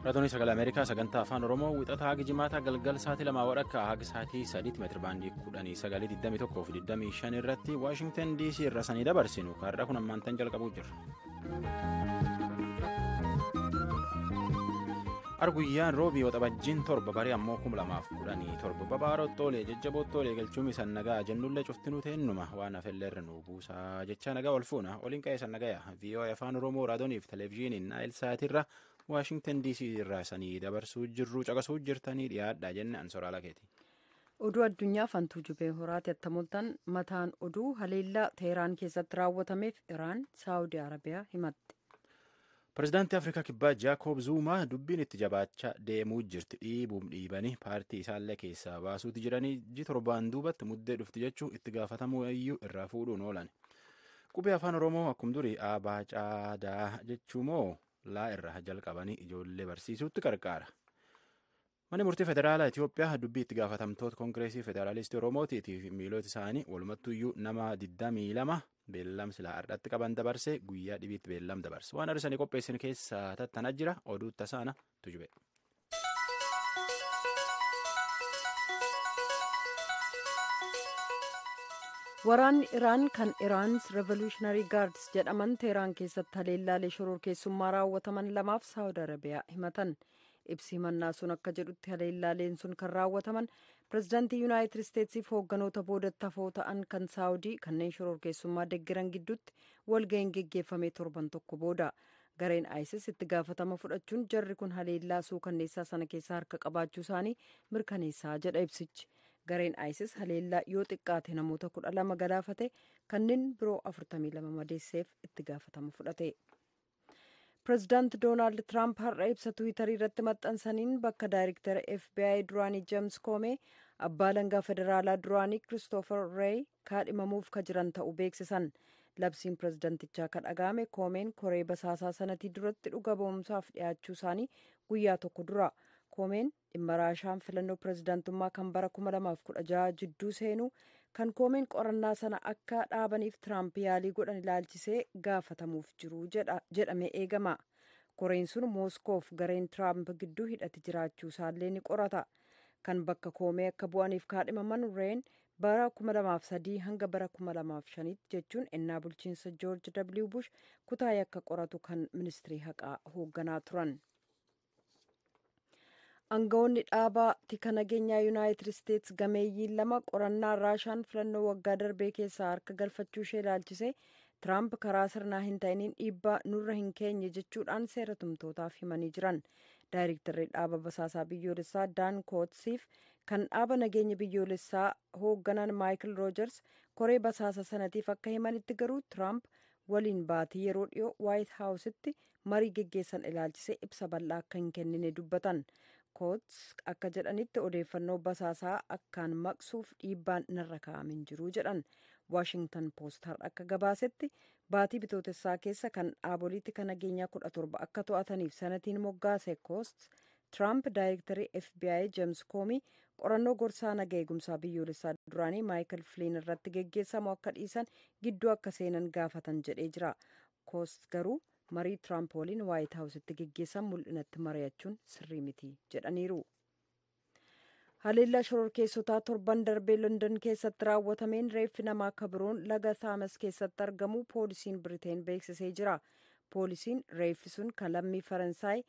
Raadiyoo Sagalee Ameerikaa sagantaa afaan Oromoo wixataa haga jimaataa galgal sa'aatii 2 haga sa'aatii 3 meetira baandii 1921 fi 25 irratti Waashingtan DC irraa sanii dabarsinu kaarraa kun ammaantan jalqabuu jirra. Arguyyaan roobii waxabajjiin torba barii ammoo 2017 babaarottoolee jajjaboottoolee galchuun isaan nagaa jennullee cuftinuu teennuma waan hafelleerra nu buusaa jecha nagaa ol fuuna oliin qa'ee san nagaya VOA afaan Oromoo raadiyooniif televezyiiniin naayil sa'aatirra Waashingtan DC irraa sanii dabarsuu jirru caqasuu jirtanii dhiyaadhaa jenne ansoraala keeti. Oduu addunyaa fantuu jubee horaati attamoltan mataan oduu haleellaa Teheraan keessatti raawwatameef Iraan Saawudii Arabiyaa himatti. Pireezidaantii Afrikaa Kibbaa Jaakob Zuumaa dubbiin itti jabaachaa deemuu jirti dhiibuun dhiibanii paartii isaallee keessaa baasuuti jiranii ji torbaan duubatti muddee dhufti jechuu itti gaafatamuu iyyuu irraa fuudhuun oolan. Qubee afaan Oromoo akkuma durii aabaa caadaa jechuu moo laa irraa jalqabanii ijoollee barsiisuutti qarqaara. Manni murtii federaalaa Itoophiyaa dubbii itti gaafatamtoota koongireesii federaalistii Oromootiitiif miilota isaanii walumattuyyuu nama 22 beellamsi laa'aadhaatti qaban dabarse guyyaa dhibiitti beellam dabarse waan arsanii qopheessin keessaa tattanaa jira oduu tasaana tujube. Waraanni Iraan kan Iraan's Revolutionary Guards jedhaman Teheraan keessatti haleellaalee shororkeessummaa raawwataman lamaaf Saawud Arabiyaa himatan. Ibsi himannaa sun akka jedhutti haleellaaleen sun kan raawwataman pireezidaantii Yuunaayitid Isteetsiif hoogganoota boodatti hafoo ta'an kan Saawudii kanneen shororkeessummaa deeggaran gidduutti walga'iin geggeeffamee torban tokko booda. Gareen ISIS itti gaafatama fudhachuun jarri kun haleellaa suukanneessaa sana keessaa harka qabaachuu isaanii mirkaneessaa jedha ibsichi. Gareen ISIS haleellaa yoo xiqqaate namoota 12 galaafate kanneen biroo 42 madeesseef itti gaafatama fudhate. Pireezidaanti Doonaald Tiraamp har'a ibsa Tiwiitarii irratti maxxansaniin bakka daayirektara FBI duraanii Jeems Koomee abbaa alangaa federaalaa duraanii Kiristoofer Reey kaadhimamuuf ka jiran ta'uu beeksisan. Labsiin pireezidantichaa kan dhaga'ame Koomeen koree basaasaa sanatii duratti dhuga ba'umsaaf dhiyaachuu isaanii guyyaa tokko dura. Koomeen dhimma Raashaan filannoo pireezidantummaa kan bara 2016 jidduu seenuu kan Koomeen qorannaa sana akka dhaabaniif Tiraamp yaalii godhan ilaalchisee gaafatamuuf jiru jedhamee eegama. Koreen sun Mooskoof gareen Tiraamp gidduu hidhati jiraachuu isaallee ni qorata. Kan bakka Koomee akka bu'aniif kaadhimaman Reen bara 2003 hanga bara 2005 jechuun ennaa bulchiinsa George W. Bush kutaa yakka qoratu kan ministirii haqaa hoogganaa turan. Aangawoonni dhaabaa tika nageenyaa Yuunaayitid Isteets gameeyyiin lama qorannaa Raashaan filannoo waggaa darbee keessaa harka galfachuu ishee ilaalchisee Tiraamp karaa sirnaa hin ta'iniin dhiibbaa nurra hin keenye jechuudhaan seera tumtootaaf himanii jiran. Daayirektarri dhaaba basaasaa biyyoolessaa Daan Kootsiif kan dhaaba nageenya biyyoolessaa hoogganan Maayikil Roojers koree basaasa sanatiif akka himanitti garuu Tiraamp waliin baatii yeroo dhiyoo Waayit Haawusitti marii geggeessan ilaalchisee ibsa bal'aa akka hin kennine dubbatan. Koots akka jedhanitti odeeffannoo basaasaa akkaan maqsuuf dhiibbaan narra kaa'amin jiru jedhan. Waashingtan Poost har'a akka gabaasetti baatii bitootessaa keessa kan dhaabolee tika nageenyaa 17 akka to'ataniif sanatiin moggaase Koost Tiraamp daayirektarii FBI Jeems Koomii qorannoo gorsaa naga eegumsaa biyyoolessaa duraanii Maayikil Filiin irratti geggeessamu akka dhiisan gidduu akka seenan gaafatan jedhee jira. Koost garuu marii Tiraamp waliin Waayit Haawusitti geggeessan mul'inatti mari'achuun sirrii miti jedhaniiru. Haleellaa shororkeessotaa torban darbee London keessatti raawwatameen reeffi namaa akka biroon laga Thaames keessatti argamu poolisiin Biriteen beeksisee jira. Poolisiin reeffi sun kan lammii Faransaay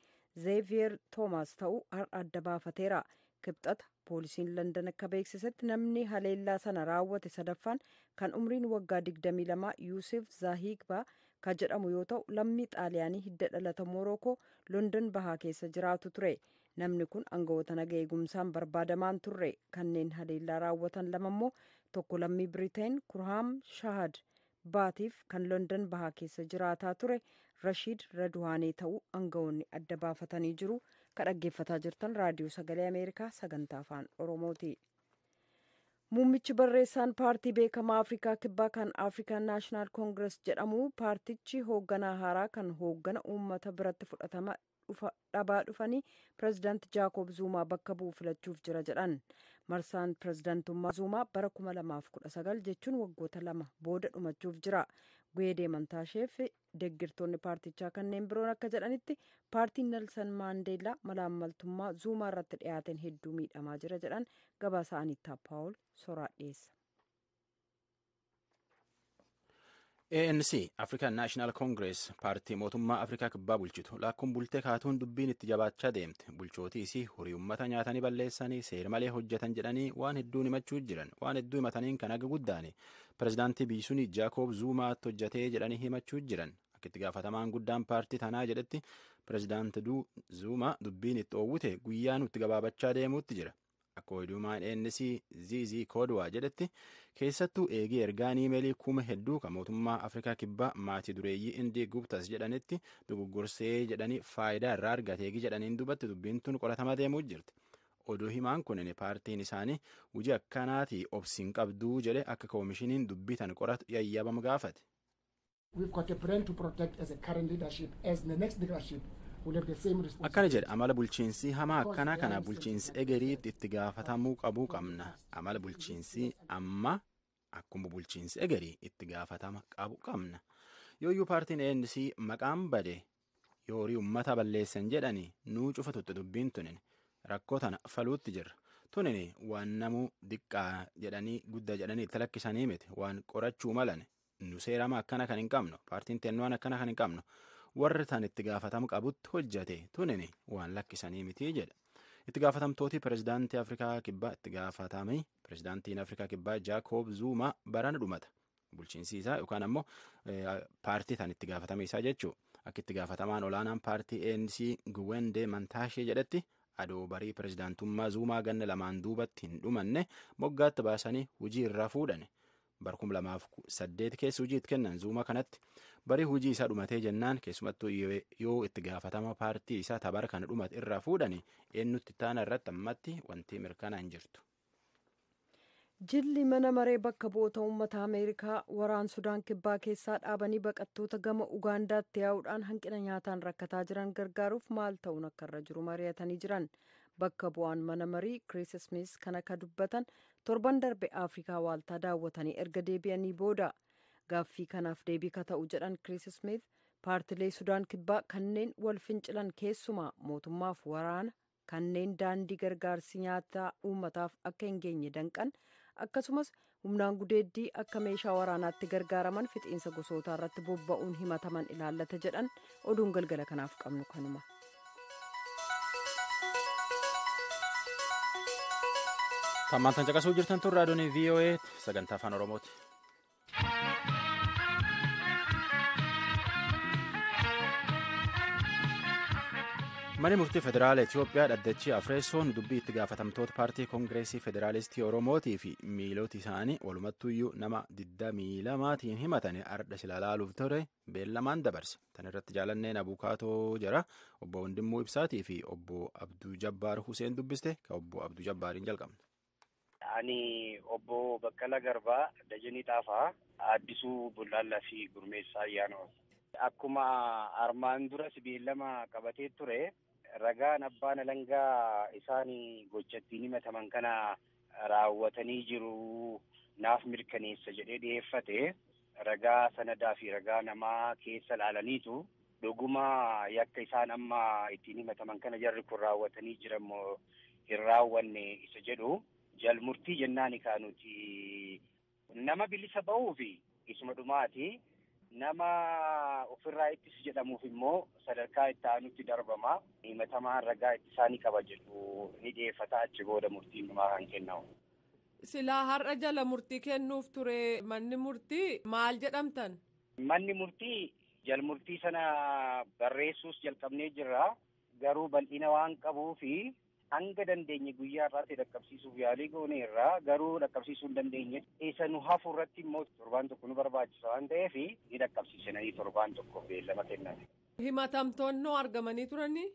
Zeeviyer Toomaas ta'uu har'a adda baafateera. Kibxata poolisiin London akka beeksisetti namni haleellaa sana raawwate sadaffaan kan umriin waggaa 22 Yuusuf Zaahigbaa ka jedhamu yoo ta'u lammii xaaliyaanii hidda dhalata Morookoo London bahaa keessa jiraatu ture. Namni kun aangawoota naga eegumsaan barbaadamaan turre. Kanneen haleellaa raawwatan lama immoo tokko lammii Biriteen Kurhaam Shahad baatiif kan London bahaa keessa jiraataa ture Rashiid Radwaanee ta'uu aangawoonni adda baafatanii jiru. Ka dhaggeeffataa jirtan raadiyoo sagalee Ameerikaa sagantaa afaan Oromooti. Muummichi barreessaan paartii beekamaa Afrikaa Kibbaa kan African National Congress jedhamu paartichi hoogganaa haaraa kan hooggana uummata biratti fudhatama dhabaa dhufanii pireezidaanti Jaakob Zuumaa bakka bu'u filachuuf jira jedhan. Marsaan pireezidaantummaa Zuumaa bara 2019 jechuun waggoota 2 booda dhumachuuf jira. Gwedee Mantaasheef deggirtoonni paartichaa kanneen biroon akka jedhanitti paartiin Nelson Maandeellaa malaammaltummaa Zuumaa irratti dhiyaateen hedduu miidhamaa jira jedhan gabaasa Anittaa Paawul soraa dhiyeessa. ANC African National Congress paartii mootummaa Afrikaa kibbaa bulchitu lakkuun bultee kaatuun dubbiin itti jabaachaa deemte bulchootiis horii uummata nyaatanii balleessanii seera malee hojjetan jedhanii waan hedduun himachuu jiran waan hedduu himataniin kan aga guddaani pirezidaantii biyyisuun Jaakob Zuumaatti hojjetee jedhanii himachuu jiran akka itti gaafatamaan guddaan paartii tanaa jedhetti pirezidaantii Zuumaa dubbiin itti oowwute guyyaa nutti gabaabachaa deemuutti jira. Akka oduumaan ANC ZZ Kodwaa jedhetti keessattuu eegii ergaan iimeelii kuma hedduu kan mootummaa Afrikaa kibbaa maatii dureeyyii Indii Guptas jedhanitti dogoggorsee jedhanii faayidaa irraa argateegi jedhaniin dubbatti dubbiin tun qoratamaa deemuu jirti. Oduu himaan kunin paartiin isaanii hojii akkanaatii obsiin qabduu jedhe akka koomishiniin dubbii tan qoratu yayyabama gaafate. We've got a plan to protect as a current leadership as the next leadership. Akkana jedha amala bulchiinsi hamaa akkanaa kana bulchiinsi egeriitti itti gaafatamuu qabuu qabna amala bulchiinsi amma akkuma bulchiinsi egerii itti gaafatama qabu qabna yooyyuu paartiin ANC maqaan bade yoorii uummata balleessan jedhanii nuu cufatutti dubbiin tunin rakkoo tana faluutti jirra tunin waan namuu diqqaa jedhanii guddaa jedhanii itti lakkisanii miti waan qorachuu malan nu seerama akkana kan hin qabnu paartiin tennuwaan akkana kan hin qabnu. Warri tan itti gaafatamu qabutti hojjate tunini waan lakkisanii miti jedha. Itti gaafatamtooti pirezidaantii Afrikaa kibbaa itti gaafatamii pirezidaantiin Afrikaa kibbaa Jaakob Zuumaa barana dhumata. Bulchiinsi isaa yookaan ammoo paartii tan itti gaafatame isaa jechuudha. Akka itti gaafatamaan olaanaan paartii ANC Gwedee Mantaashee jedhetti adoo barii pirezidaantummaa Zuumaa ganna lamaan duubatti hin dhumanne moggaatti baasanii hujii irraa fuudhane. Bara 2008 keessa hujii itti kennan Zuumaa kanatti barii hujii isaa dhumatee jennaan keessumattuu yoo itti gaafatama paartii isaa tabara kana dhumate irraa fuudhanii eenyutti taana irratti ammatti wanti mirkanaa hin jirtu. Jilli mana maree bakka bu'oota uummata Ameerikaa waraan Sudaan kibbaa keessaa dhaabanii baqattoota gama Ugaandaatti yaa'uudhaan hanqina nyaataan rakkataa jiran gargaaruuf maal ta'uun akka irra jiru mari'atanii jiran. Bakka bu'aan mana marii Chris Smith kan akka dubbatan torban darbe Afrikaa waaltaa daawwatanii erga deebi'anii booda gaaffii kanaaf deebii ka ta'u jedhan Chris Smith paartilee Sudaan kibbaa kanneen wal fincilan keessumaa mootummaaf waraana kanneen daandii gargaarsi nyaataa uummataaf akka hin geenye danqan akkasumas humnaan gudeeddii akka meeshaa waraanaatti gargaaraman fixiinsa gosootaa irratti bobba'uun himataman ilaallata jedhan oduun galgala kanaaf qabnu kanuma. Tammaantan caqasuu jirtan tun raadiyoon VOA sagantaa afaan Oromooti. Manni murtii federaala Itoophiyaa dhaddachi Afreessoon dubbii itti gaafatamtoota paartii Koongireesii Federaalistii Oromootii fi miilota isaanii walumattuyyuu nama 22tiin himatanii arda silaalaaluuf ture beellamaan dabarse. Tan irratti jaalanneen abukaatoo jira obbo Wandimmoo Ibsaatii fi obbo Abduu Jabbaar Huseen dubbiste ka obbo Abduu Jabbaariin jalqabna. Ani obbo Baqqala Garbaa Dajanii Xaafaa Addisuu Bullaallaa fi Gurmeessaa Ayyaanoo. Akkuma armaan dura beellama qabatee ture ragaan abbaan alangaa isaanii gochattiin himataman kana raawwatanii jiru naaf mirkaneessa jedhee dhiyeeffate ragaa sanadaa fi ragaa namaa keessa laalaniitu dhuguma yakka isaan amma ittiin himataman kana jarri kun raawwatanii jiranmoo hin raawwanne isa jedhu jalmurtii jennaani kaanuti nama bilisa ba'uu fi isuma dhumaati. Nama ofirraa ittis jedhamuuf immoo sadarkaa itti aanutti darbama. Himatamaan ragaa ittisaanii qaba jedhu ni dhiyeeffata achi booda murtiin dhumaa kan kennamu. Silaa har'a jala murtii kennuuf ture manni murtii maal jedhamtan? Manni murtii jalmurtii sana barreessuus jalqabnee jirra. Garuu bal'ina waan qabuufi hanga dandeenye guyyaa irraatti dhaqqabsiisuuf yaalii goone irraa garuu dhaqqabsiisuu hin dandeenye. Isa nu hafu irratti immoo torbaan tokko nu barbaachisa waan ta'eef ni dhaqqabsiisanii torbaan tokko beellama kenname. Himatamtoonnoo argamanii turanii?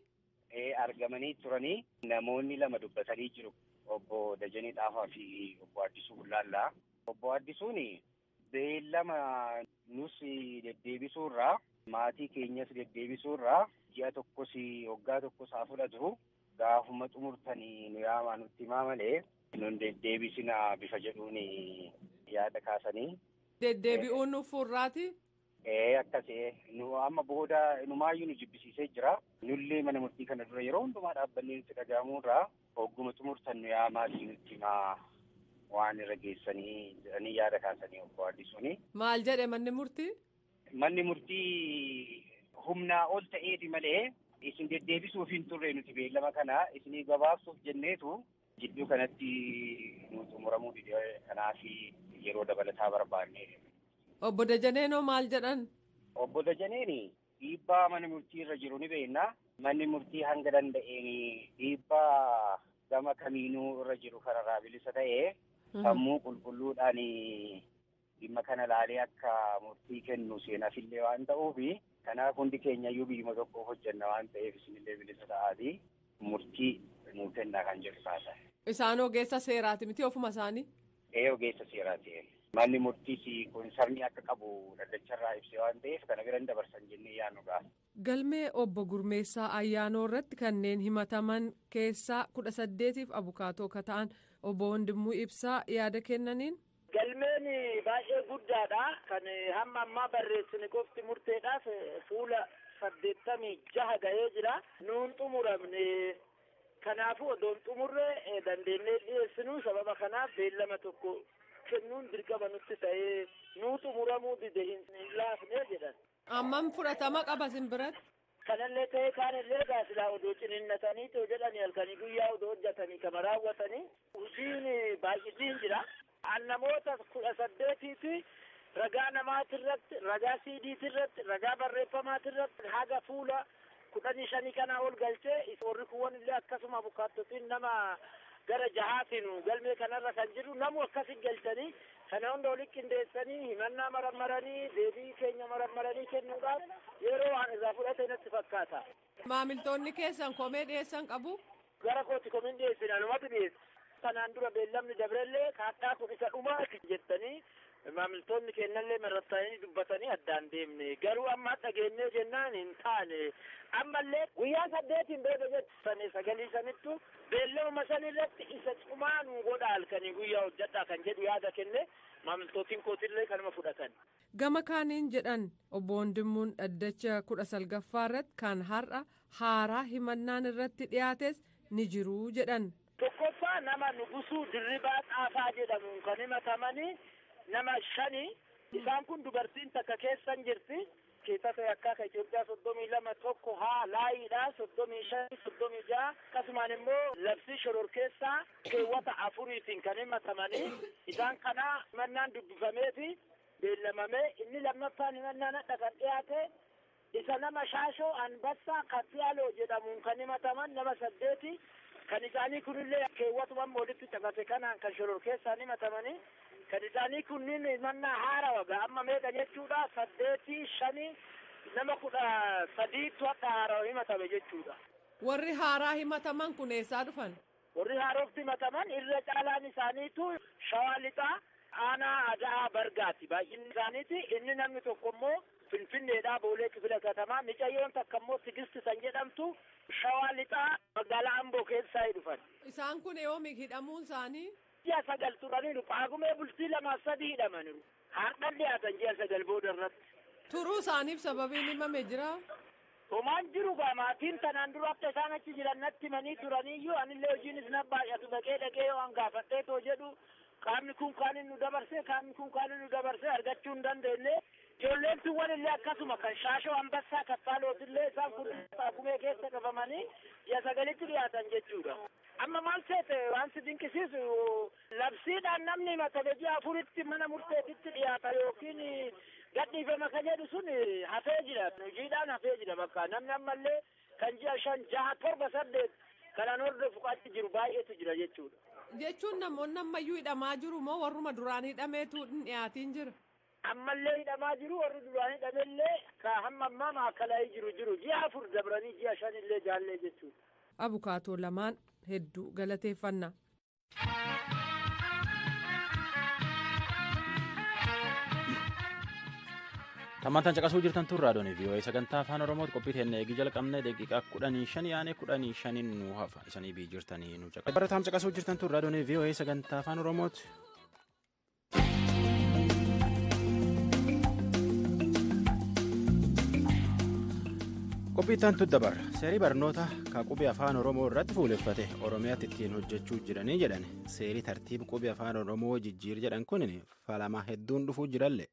Argamanii turanii namoonni lama dubbatanii jiru. Obbo Dajanee Xaafaa fi obbo Addisuu Bullaallaa. Obbo Addisuun beellama nus deddeebisuurraa maatii keenyas deddeebisuurraa ji'a tokkos waggaa tokkos haa fudhatu. Gaafuma xumurtanii nu yaamaa nutti himaa malee nun deddeebisina bifa jedhuun yaada kaasanii. Deddeebi'uun furraati? Akkasii nu amma booda numaayyuu nu jibbisiisee jira. Nullee mana murtii kana dura yeroo hundumaa dhaabbannee nutti dhaga'amuurraa hogguma xumurtan nu yaamaatii nutti himaa waan irra geessanii jedhanii yaada kaasanii obbo Addisuuni. Maal jedhe manni murtii? Manni murtii humnaa ol ta'eeti malee isin deddeebisuuf hin turre nuti beellama kana isinii gabaabsuuf jenneetu jidduu kanatti nu xumuramuu dide kanaaf yeroo dabalataa barbaanne. Obbo Dajaneenoo maal jedhan? Obbo Dajaneen dhiibbaa mana murtii irra jiru ni beekna. Manni murtii hanga danda'een dhiibbaa gama kamiinuu irra jiru kanarraa bilisa ta'ee sammuu qulqulluudhaan dhimma kana laalee akka murtii kennu seenaafillee waan ta'uuf kanaaf hundi keenyayyuu biyyuma tokkoof hojjenna waan ta'eef isinillee bilisa ta'aatii murtii nuu kennaa kan jedhu taasa. Isaan ogeessa seeraati miti ofuma isaanii? Ogeessa seeraati. Manni murtiis konsarnii akka qabu dhaddacharraa ibsee waan ta'eef kana bira dabarsan jennee yaadnudha. Galmee obbo Gurmeessaa Ayyaanoo irratti kanneen himataman keessaa 18f abukaatoo akka ta'an obbo Wandimuu Ibsaa yaada kennaniin. Galmeen baay'ee guddaadha. Kan hamma ammaa barreessine qofti murteedhaaf fuula 86 ga'ee jira. Nuun xumuramne kanaafuu odoon xumurre dandeenyee dhiyeessinu sababa kanaaf beellama tokko kennuun dirqama nutti ta'ee nuu xumuramuu dide hin laafne jedhan. Ammam fudhatama qaba sin biratti? Kanallee ta'ee kaanillee gaasilaa odoo ciniinnatanii too jedhanii halkanii guyyaa odoo hojjetanii kama raawwatanii hojiin baay'isiin jira. Namoota 18 ragaa namaatirratti, ragaa siidiitirratti, ragaa barreeffamaatirratti haga fuula 15 kanaa ol galchee warri kuwwanillee akkasuma abukaattotiin nama gara jahaatiin galmee kanarra kan jiru namu akkasi galchanii kana hunda walitti qindeessanii himannaa marammaranii deebii keenya marammaranii kennuudhaaf yeroo waan irraa fudhate natti fakkaata. Maamiltoonni keessan komee dhiyeessan qabu? Gara kooti komeen dhiyeessina anumatu dhiyeessa. Kanaan dura beellamni dabrellee kaadhaa kun isa dhumaa jettanii maamiltoonni kennallee marrattanii dubbatanii addaan deemne garuu amma dhageenyee jennaan hin taane ammallee guyyaa 8 booda jettanii sagalii sanittu beellama sanirratti isa cumaa nu godha halkanii guyyaa hojjedhaa kan jedhu yaada kenne maamiltootiin kootillee kanuma fudhatan. Gama kaaniin jedhan obbo Wandimmuun dhaddacha 19ffaa irratti kan har'a haaraa himannaan irratti dhiyaates ni jiru jedhan. Tokkoffaa nama Nugusuu Dirribaa Xaafaa jedhamuun kan himatamanii nama 5 isaan kun dubartiin takka keessan jirti. Keessatti akka Itoophiyaa 32 tokko laayiidha 35 36 akkasumaan immoo labsii shororkeessaa keewwata 4tiin kan himatamanii isaan kana himannaan dubbifameeti beellamamee inni lammaffaan himannaan hadha kan dhiyaate isa nama Shaashoo Anbassaa Kaffiyaaloo jedhamuun kan himataman nama 8 kan isaanii kunillee keewwatumaan walitti caqase kanaan kan shororkeessaan himatamanii kan isaanii kunniin himannaa haarawaa amma meeqa jechuudha 8 5 nama 13 hadha haarawaa himatame jechuudha. Warri haaraa himataman kun eessaa dhufan? Warri haarofti himataman irra caalaan isaaniitu Shawaa Lixaa aanaa Ada'aa Bargaati baay'inni isaaniiti inni namni tokko immoo Finfinneedhaa Boolee Kifila Katamaa micayyoon takka immoo Tigisti san jedhamtu Shawaa Lixaa magaalaa Amboo keessaa dhufan. Isaan kun yoomi hidhamuun isaanii? Ji'a 9 turaniiru Paagumee bultii 2-3 hidhamaniiru. Har'an dhiyaatan ji'a 9 booda irratti. Turuu isaaniif sababiin himame jira? Homaan jiru maatiin tanaan dura akka isaan achi jiran natti himanii turaniiyyuu anillee hojiinis na baay'atu dhaqee yoo an gaafadhee too jedhu qaamni kun kaanin nu dabarsee argachuu hin dandeenye. Ijoolleen tuwwan illee akkasuma kan Shaashoo Anbassaa Kaffaalootillee isaan kun Paagumee keessa qabamanii ji'a 9tti dhiyaatan jechuudha. Amma maal seete waan si dinqisiisu labsiidhaan namni himatame ji'a 4tti mana murteetitti dhiyaata yookiin gadhiifama kan jedhu sun hafee jira. Hojiidhaan hafee jira bakka namni ammallee kan ji'a 5 6 7 8 kanaan hordofu qaatti jiru baay'eetu jira jechuudha. Jechuun namoonni ammayyuu hidhamaa jiru moo warruma duraan hidhameetu hin dhiyaatiin jira? Ammallee hidhamaa jiru warri duraan hidhamellee ka hamma ammaa maakalaa'ii jiru ji'a 4 dabranii ji'a 5 illee jaallee jechuudha. Abukaatoo lamaan hedduu galateeffannaa. Tammantaan caqasuu jirtan tun raadiyoon VOA sagantaa afaan Oromooti qophii teennee eegi jalqabnee daqiiqaa 15 yaane 15 nu hafa isanii bii jirtanii nu caqasaa. Barataan caqasuu jirtan tun raadiyoon VOA sagantaa afaan Oromooti. Qophiitaan tuddabarra seerii barnoota qubee afaan oromoo irratti fuuleffate oromiyaatti ittiin hojjechuu jiranii jedhan seerii tartiiba qubee afaan oromoo jijjiir jedhan kun falama hedduun dhufuu jiralle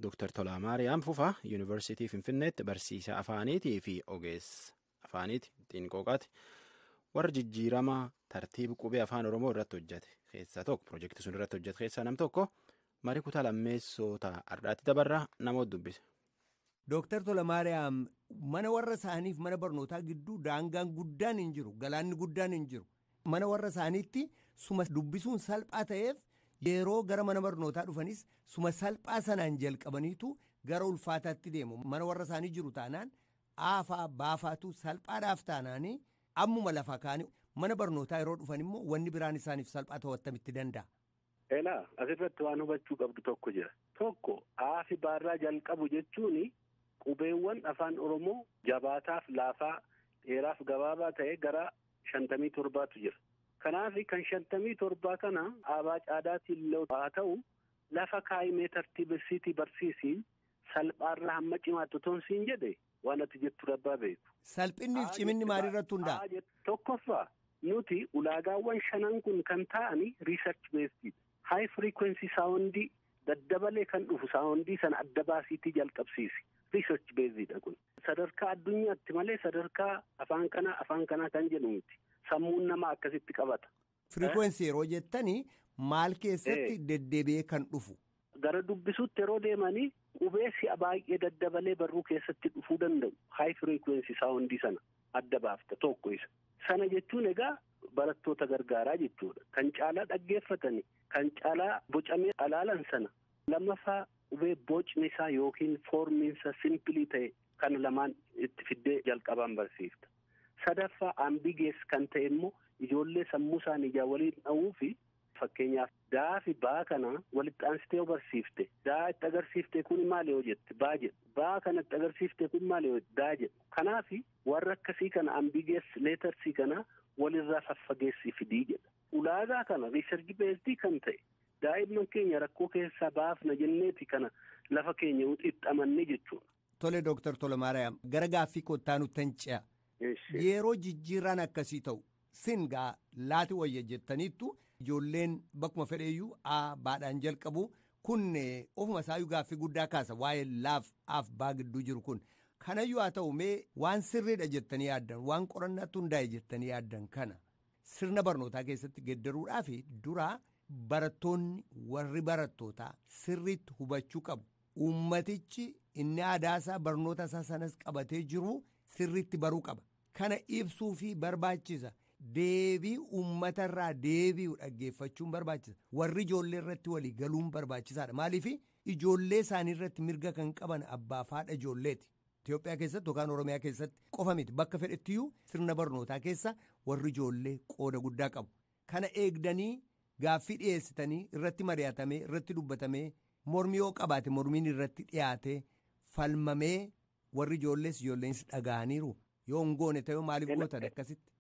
Dr. Tolaa Maariyaam Fufaa yuunivarsiitii Finfinneetti barsiisaa afaaniitii fi ogeessa afaaniiti ittiin qooqaati warra jijjiirama tartiiba qubee afaan oromoo irratti hojjete keessaa tokko piroojeektii sun irratti hojjete keessaa nam tokko marii kutaa lammeessota ardhaatti dabarraa namoota dubbise. Dr. Tolaa Maariyaam mana warra isaaniif mana barnootaa gidduu daangaan guddaan hin jiru galaanni guddaan hin jiru mana warra isaaniitti suma dubbisuun salphaa ta'eef yeroo gara mana barnootaa dhufanis suma salphaa sanaan jalqabaniitu gara ulfaataatti deemu mana warra isaanii jiru taanaan aafaa baafaatu salphaadhaaf taanaanii ammuma lafa kaanii mana barnootaa yeroo dhufan immoo wanni biraan isaaniif salphaa ta'uttamitti danda'a. Elaa asirratti waan hubachuu qabdu tokko jira tokko aafi baarraa jalqabu jechuun. Qubeewwan afaan oromoo jabaataaf laafaa dheeraaf gabaabaa ta'e gara 57tu jira. Kanaaf kan 57 kana aabaa caadaatiin haa ta'u lafa kaayimee tartiibessiitii barsiisii salphaarraa hamma cimaatti toonsiin jedhe waan ati jettu rabbaa beeku. Salphinniif ciminni maalirratti hundaa'a? Tokkoffaa nuti ulaagaawwan 5 kun kan ta'ani research based high frequency sound daddabalee kan dhufu sound sana adda baasiitii jalqabsiisi. Research based kun sadarkaa addunyaatti malee sadarkaa afaan kanaa kan jedhu miti sammuun nama akkasitti qabata. Frequency yeroo jettanii maal keessatti deddeebi'ee kan dhufu? Gara dubbisuutti yeroo deemanii qubee si'a baay'ee daddabalee barruu keessatti dhufuu danda'u high frequency sound sana adda baafta tokko isa. Sana jechuun egaa barattoota gargaaraa jechuudha. Kan caalaa dhaggeeffatanii kan caalaa bocamee alaalan sana lammaffaa. Qubee bocni isaa yookiin foormiinsa simplii ta'e kan lamaan itti fiddee jalqabaan barsiifta. Sadaffaa ambigees kan ta'e immoo ijoollee sammuu isaanii ijaa waliin dha'uu fi fakkeenyaaf daa fi baa kana walitti aansitee yoo barsiifte daa itti agarsiifte kun maali yoo jette baa jedhu baa kana itti agarsiifte kun maali yoo daa jedhu. Kanaaf warra akkasii kana ambigees leetarsii kana walirraa faffageessii fidii jedha. Ulaagaa kana riisarchi beesdii kan ta'e. Daa'imman keenya rakkoo keessaa baafna jenneeti kana lafa keenya xixxamanne jechuudha. Tole Dr. Tolaa Maariyaam gara gaaffii kottaa nutti hin ce'a. Yeroo jijjiirraan akkasii ta'u singaa laati wayya jettaniittu ijoolleen bakkuma fedheeyyuu baadhaan jalqabu kun ofuma isaayyuu gaaffii guddaa kaasa waa'ee laaf baa gidduu jiru kun. Kanayyuu haa ta'u mee waan sirriidha jettanii yaaddan waan qorannaatti hundaa'e jettanii yaaddan kana sirna barnootaa keessatti geddaruudhaaf duraa. Barattoonni warri barattootaa sirriitti hubachuu qabu. Uummatichi inni aadaasaa barnoota isaa sanas qabatee jiru sirriitti baruu qaba. Kana ibsuu fi barbaachisa. Deebii uummatarraa deebi'u dhaggeeffachuun barbaachisa. Warri ijoollee irratti walii galuun barbaachisaadha. Maaliif ijoollee isaanii irratti mirga kan qaban abbaa fi haadha ijoolleeti. Itoophiyaa keessatti yookaan Oromiyaa keessatti qofa miti bakka fedhettiyyuu sirna barnootaa keessa warri ijoollee qooda guddaa qabu. Kana eegdanii. Gaaffii dhiyeessitanii irratti mari'atamee irratti dubbatamee mormii yoo qabaate mormiin irratti dhiyaate falmamee warri ijoolleensi dhaga'aniiru yoo hin goone ta'ee maaliif gootan akkasitti.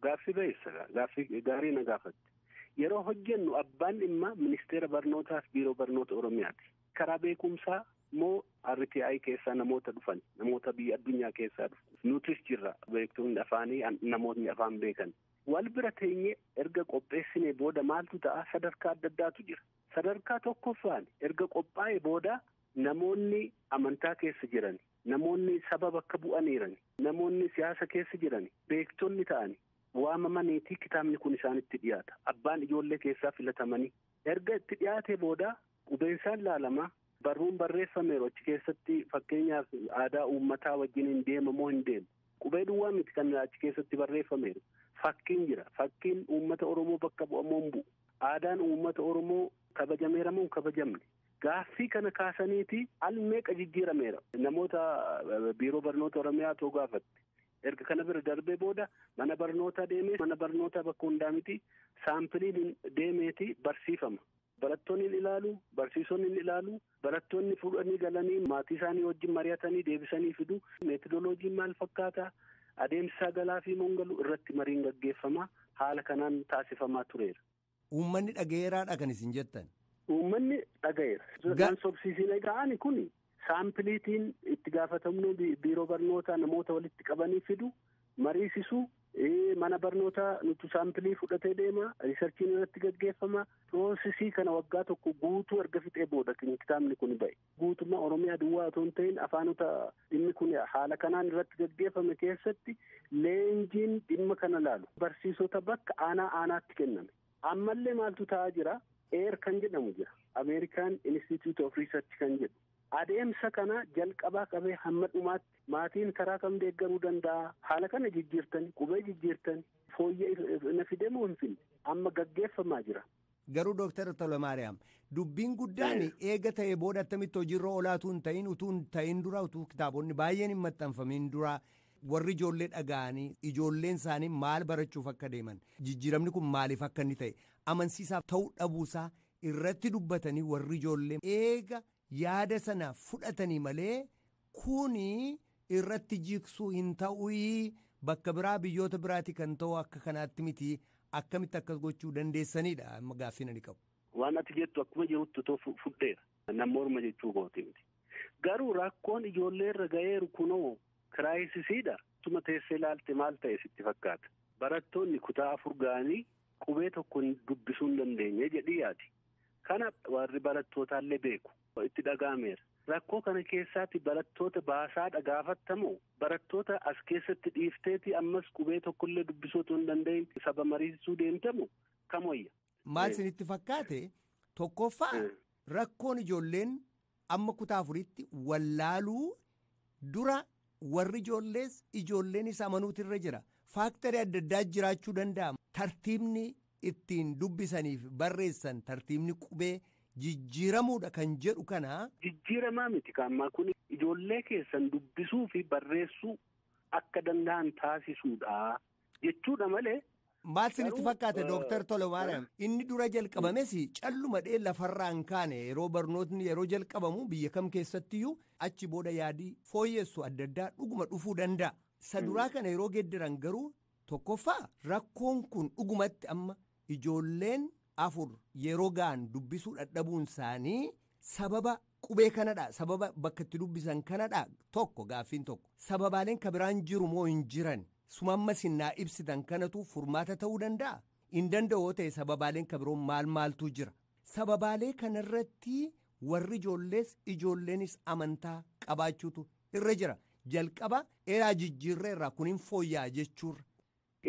Gaaffii beessa gaaffii gaarii na gaafatte yeroo hojjennu abbaan dhimma ministeera barnootaaf biiroo barnoota oromiyaati karaa beekumsaa moo RTI keessaa namoota dhufan namoota biyya addunyaa keessaa dhufan nutis jirra beektoonni afaanii namootni afaan beekan. Wal bira teenyee erga qopheessinee booda maaltu ta'a sadarkaa adda addaatu jira. Sadarkaa tokkoffaan erga qophaa'ee booda namoonni amantaa keessa jiran, namoonni saba bakka bu'aniiran, namoonni siyaasa keessa jiran, beektonni ta'ani waamamaniitii kitaabni kun isaanitti dhiyaata. Abbaan ijoollee keessaa filatamanii erga itti dhiyaatee booda qubeensaan laalama barruun barreeffameeru achi keessatti fakkeenyaaf aadaa uummataa wajjin hin deemamoo hin deemu. Qubee duwwaa miti kan achi keessatti barreeffameeru. Fakkiin jira. Fakkiin uummata Oromoo bakka bu'amoo hin bu'u. Aadaan uummata Oromoo kabajameera moo hin kabajamne. Gaaffii kana kaasaniiti al meeqa jijjiirameera. Namoota biiroo barnoota Oromiyaa too gaafatte. Erga kana bira darbee booda mana barnootaa deemee mana barnootaa bakka hundaa miti saampiliin deemeeti barsiifama. Barattoonni hin ilaalu, barsiisonni hin ilaalu, barattoonni fuudhanii galanii maatii isaanii wajjin mari'atanii deebisanii fidu. Meetodoloojiin maal fakkaata? Adeemsa galaa fi mongaluu irratti mariin gaggeeffamaa haala kanaan taasifamaa tureera. Uummanni dhaga'eeraadha kan isin jettan. Uummanni dhaga'eera. Kan sobsiisine ga'ani kun saampiliitiin itti gaafatamnu biiroo barnootaa namoota walitti qabanii fidu mariisisuu. Mana barnootaa nuti saampilii fudhatee deema riisarchiin irratti gaggeeffama piroosesii kana waggaa tokko guutuu erga fixee booda kitaabni kun ba'e guutummaa Oromiyaa duwwaa otoo hin ta'in afaanota dhimmi kun haala kanaan irratti gaggeeffame keessatti leenjiin dhimma kana laalu barsiisota bakka aanaatti kenname ammallee maaltu ta'aa jira kan jedhamu jira American Institute of Research kan jedhu adeemsa kana jalqabaa qabee hamma dhumaatti maatiin karaa kam deeggaruu danda'a haala kana jijjiirtanii qubee jijjiirtanii fooyya'ee na fidee moo hin finne amma gaggeeffamaa jira. Garuu Dooktar Tolamaariyaam dubbiin guddaan eega ta'ee booda attamitti hojiirra olaatu hin ta'in utuu hin ta'in dura utuu kitaabonni baay'een hin maxxanfamin dura warri ijoollee dhaga'anii ijoolleen isaanii maal barachuuf akka deeman jijjiiramni kun maaliif akka inni ta'e amansiisaaf ta'uu dhabuusaa irratti dubbatanii warri ijoollee eega yaada sana fudhatanii malee kuni irratti jiksuu hin ta'uyi bakka biraa biyyoota biraati kan ta'u akka kanaatti miti akkamitti akkas gochuu dandeessanidha amma gaaffii ani qabu. Waan ati jettu akkuma jirutti otoo fudheera nama orma jechuu kooti miti. Garuu rakkoon ijoollee irra ga'eeru kunoo kiraayisiidha. Tuma teessee ilaalte maal ta'e sitti fakkaata. Barattoonni kutaa 4 ga'anii qubee tokko dubbisuu hin dandeenye jedhii yaadi. Kana warri barattootallee beeku. Itti dhaga'ameera. Rakkoo kana keessaatti barattoota baasaadha gaafattamoo barattoota as keessatti dhiifteeti ammas qubee tokkollee dubbisuu otoo hin danda'in saba mariisisuu deemtamu kam wayya. Maal isinitti fakkaate tokkoffaa rakkoon ijoolleen amma kutaa 4tti wallaaluu dura warri ijoolleenis amanuutu irra jira. Faaktarii adda addaa jiraachuu danda'a. Tartiibni ittiin dubbisaniif barreessan tartiibni qubee. Jijjiiramuudha kan jedhu kana. Jijjiiramaa miti kaammaa kun ijoollee keessan dubbisuu fi barreessuu akka danda'an taasisuudha jechuudha malee. Maal isinitti fakkaate Dooktar Tolamaariyaam inni dura jalqabames callumadhee lafarraan kaane yeroo barnootni yeroo jalqabamu biyya kam keessattiyyuu achi booda yaadii fooyyessu adda addaa dhuguma dhufuu danda'a. Isa duraa kana yeroo geeddaran garuu tokkoffaa rakkoon kun dhugumatti amma ijoolleen 4 yeroo ga'an dubbisuu dadhabuun isaanii sababa qubee kanadha sababa bakka itti dubbisan kanadha tokko gaaffiin tokko sababaaleen kabiraan jiru moo hin jiran sumamma sinnaa ibsitan kanatu furmaata ta'uu danda'a hin danda'oo ta'e sababaaleen kabiroon maaltu jira sababaalee kanarratti warri ijoolleenis amantaa qabaachuutu irra jira jalqaba eraa jijjiirra irraa kun hin fooyyaa jechuurra.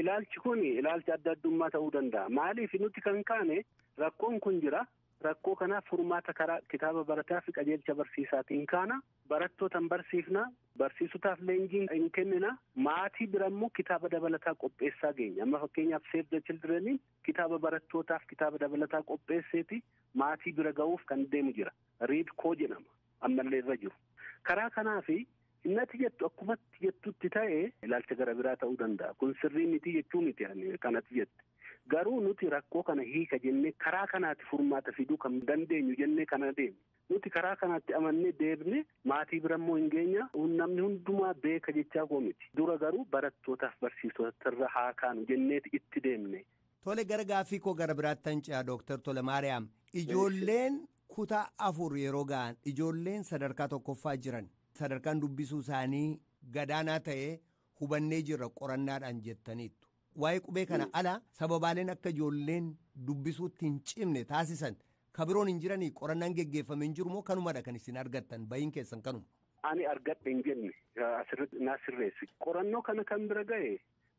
Ilaalchi kun ilaalcha adda addummaa ta'uu danda'a. Maaliif nuti kan kaane rakkoon kun jira. Rakkoo kanaaf furmaata karaa kitaaba barataa fi qajeelcha barsiisaatiin kaana. Barattootaan barsiifna. Barsiisotaaf leenjiin hin kennina. Maatii bira immoo kitaaba dabalataa qopheessaa geenya. Amma fakkeenyaaf Save the Children kitaaba barattootaaf kitaaba dabalataa qopheesseeti maatii bira ga'uuf kan deemu jira. Read koo jedhama. Ammallee irra jiru. Karaa kanaafi innati jettu akkumatti jettutti ta'e ilaalcha gara biraa ta'uu danda'a. Kun sirrii miti jechuu miti kanatti jette. Garuu nuti rakkoo kana hiika jennee karaa kanaatti furmaata fiduu kan dandeenyu jennee kana deemne. Nuti karaa kanaatti amannee deebne maatii bira immoo hin geenya namni hundumaa beeka jechaa koo miti. Dura garuu barattootaaf barsiisotarra haa kaanu jenneeti itti deemne. Tole gara gaaffii koo gara biraatti hancaa Dooktar Tolamaariyaam. Ijoolleen kutaa 4 yeroo ga'an ijoolleen sadarkaa tokkoffaa jiran. Sadarkaan dubbisuu isaanii gadaanaa ta'ee hubannee jirra qorannaadhaan jettaniittu. Waa'ee qubee kana ala sababaaleen akka ijoolleen dubbisuutti hin cimne taasisan kabiroon hin jiranii qorannaan geggeeffamee hin jiru moo kanumadha kan isin argattan bahiin keessan kanuma. Ani argadhe hin jenne asirratti naa sirreessi. Qorannoo kana kan bira ga'e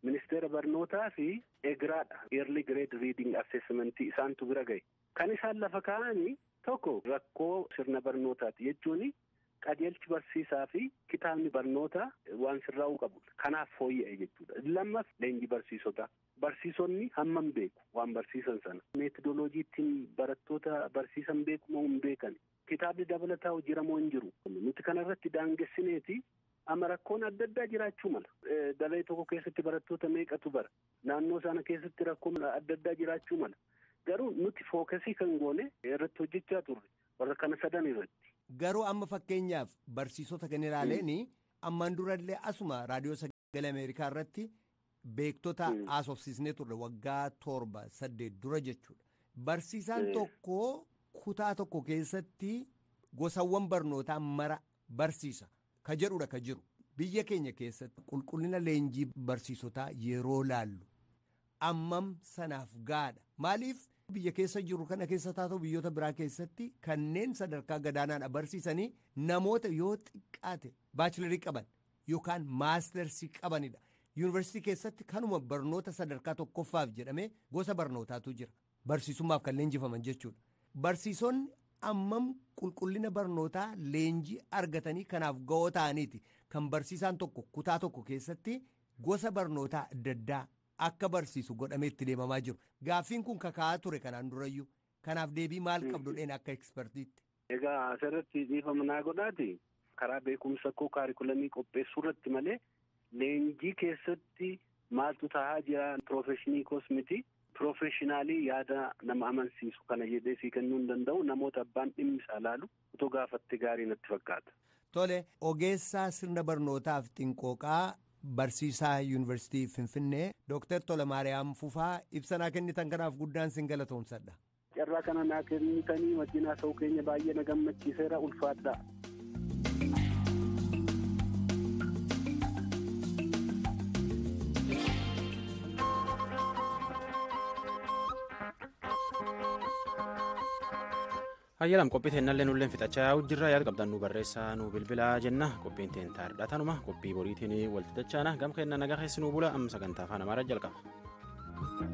ministeera barnootaa fi eegiraadha. Early grade reading assessment isaantu bira ga'e. Kan isaan lafa kaa'anii tokko rakkoo sirna barnootaati jechuun. Qajeelchi barsiisaa fi kitaabni barnootaa waan sirraa'uu qabu. Kanaaf fooyya'e jechuudha. Lammas leenji barsiisota. Barsiisonni hammam beeku waan barsiisan sana. Meetodoloojii ittiin barattoota barsiisan beeku moo hin beekan. Kitaabni dabalataa hojjira moo hin jiru. Nuti kanarratti daangessineeti amma rakkoon adda addaa jiraachuu mala. Dalee tokko keessatti barattoota meeqatu bara. Naannoo sana keessatti rakkoon adda addaa jiraachuu mala. Garuu nuti fookasii kan goone irratti hojjechaa turre. Warra kana sadan irratti. Garuu amma fakkeenyaaf barsiisota kan ilaaleen ammaan durallee asuma raadiyoo sagalee Ameerikaa irratti beektota haasofsiisnee turre waggaa 7-8 dura jechuudha. Barsiisaan tokko kutaa tokko keessatti gosawwan barnootaa mara barsiisa ka jedhudha ka jiru. Biyya keenya keessatti qulqullina leenjii barsiisotaa yeroo laallu ammam sanaaf gaadha. Maaliif biyya keessa jiru kana keessa taatoo biyyoota biraa keessatti kanneen sadarkaa gadaanaadha barsiisanii namoota yoo xiqqaate baachilarii qaban yookaan maastersii qabanidha. Yuunivarsiitii keessatti kanuma barnoota sadarkaa tokkoffaaf jedhamee gosa barnootaatu jira. Barsiisummaaf kan leenjifaman jechuudha. Barsiisonni ammam qulqullina barnootaa leenjii argatanii kanaaf ga'oo ta'aniiti. Kan barsiisaan tokko kutaa tokko keessatti gosa barnootaa adda addaa akka barsiisu godhamee itti deemamaa jiru. Gaaffiin kun kakaa'aa ture kanaan durayyuu. Kanaaf deebii maal qabdudheen akka ekspertiitti? Egaa asirratti dhiifama naa godhaati. Karaa beekumsa koo kaarikulamii qopheessuu irratti malee leenjii keessatti maaltu ta'aa jira piroofeshinii koos miti. Piroofeshinaalii yaada nama amansiisu kana jedhee sii kennuu hin danda'u. Namoota abbaan dhimmi isaa laalu otoo gaafatte gaarii natti fakkaata. Tole, ogeessaa sirna barnootaaf xinqooqaa barsiisaa yuunivarsiitii Finfinnee Dr. Tolamaariyaam Fufaa ibsanaa kennitan kanaaf guddaan sin galatoomsadha. Carraa kana naa kennitanii wajjin haasa'uu keenya baay'ee na gammachiiseera ulfaadhaa. Hayyalam qophii teennallee nulleen fixachaa jirra yaada qabdan nu barreessaa nu bilbilaa jenna qophiin teen taardhatanuma qophii boriitiin walitti dachaana gam kenna nagaa keessi nu bula amma sagantaa afaan amaaraa jalqaba.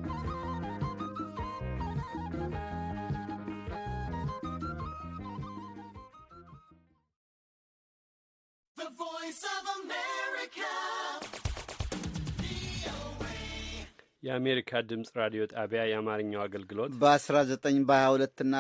የአሜሪካ ድምጽ ራዲዮ ጣቢያ የአማርኛው አገልግሎት በ19 በ22 እና